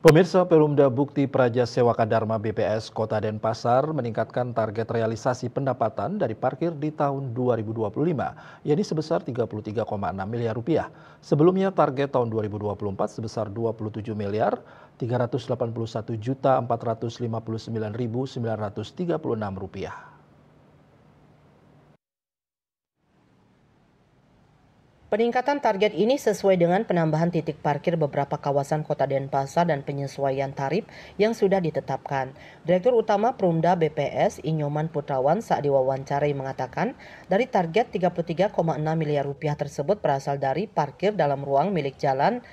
Pemirsa, Perumda Bukti Praja Sewaka Dharma BPS Kota Denpasar meningkatkan target realisasi pendapatan dari parkir di tahun 2025, yakni sebesar 33,6 miliar rupiah. Sebelumnya target tahun 2024 sebesar 27 miliar 381 juta 459.936 rupiah. Peningkatan target ini sesuai dengan penambahan titik parkir beberapa kawasan Kota Denpasar dan penyesuaian tarif yang sudah ditetapkan. Direktur Utama Perumda BPS Inyoman Putrawan saat diwawancarai mengatakan, dari target 33,6 miliar rupiah tersebut berasal dari parkir dalam ruang milik jalan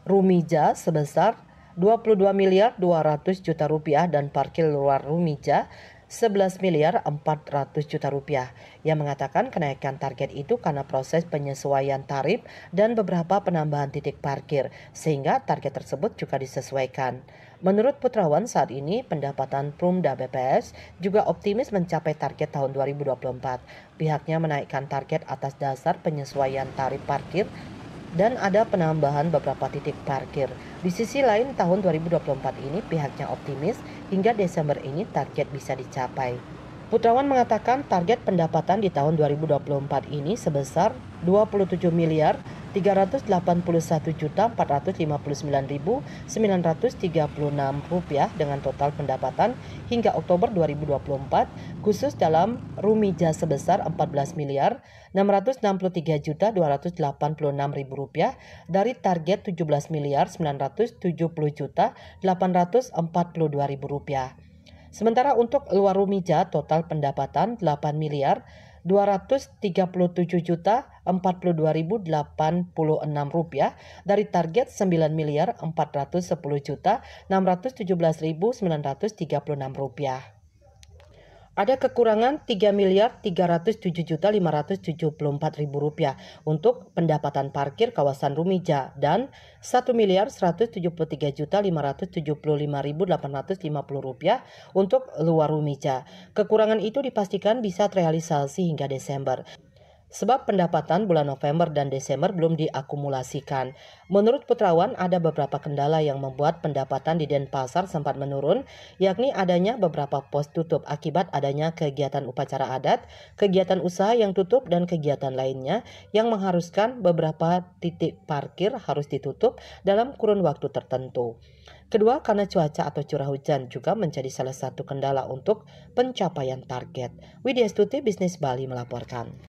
Rumija sebesar 22 miliar 200 juta rupiah dan parkir luar Rumija 11 miliar 400 juta rupiah. Ia mengatakan kenaikan target itu karena proses penyesuaian tarif dan beberapa penambahan titik parkir, sehingga target tersebut juga disesuaikan. Menurut Putrawan, saat ini pendapatan Perumda BPS juga optimis mencapai target tahun 2024. Pihaknya menaikkan target atas dasar penyesuaian tarif parkir dan ada penambahan beberapa titik parkir. Di sisi lain, tahun 2024 ini pihaknya optimis hingga Desember ini target bisa dicapai. Putrawan mengatakan target pendapatan di tahun 2024 ini sebesar 27 miliar 381 juta 459.936 rupiah dengan total pendapatan hingga Oktober 2024 khusus dalam Rumija sebesar 14 miliar 663 juta 286.000 rupiah dari target 17 miliar 970 juta 842.000 rupiah. Sementara untuk luar Rumija total pendapatan 8 miliar 237 juta 42.086 rupiah dari target 9 miliar 410 juta 617.936 rupiah. Ada kekurangan 3 miliar 307 juta 574.000 rupiah untuk pendapatan parkir kawasan Rumija dan 1 miliar 173 juta 575.850 rupiah untuk luar Rumija. Kekurangan itu dipastikan bisa terrealisasi hingga Desember, sebab pendapatan bulan November dan Desember belum diakumulasikan. Menurut Putrawan, ada beberapa kendala yang membuat pendapatan di Denpasar sempat menurun, yakni adanya beberapa pos tutup akibat adanya kegiatan upacara adat, kegiatan usaha yang tutup, dan kegiatan lainnya yang mengharuskan beberapa titik parkir harus ditutup dalam kurun waktu tertentu. Kedua, karena cuaca atau curah hujan juga menjadi salah satu kendala untuk pencapaian target. Widya Stuti, Bisnis Bali melaporkan.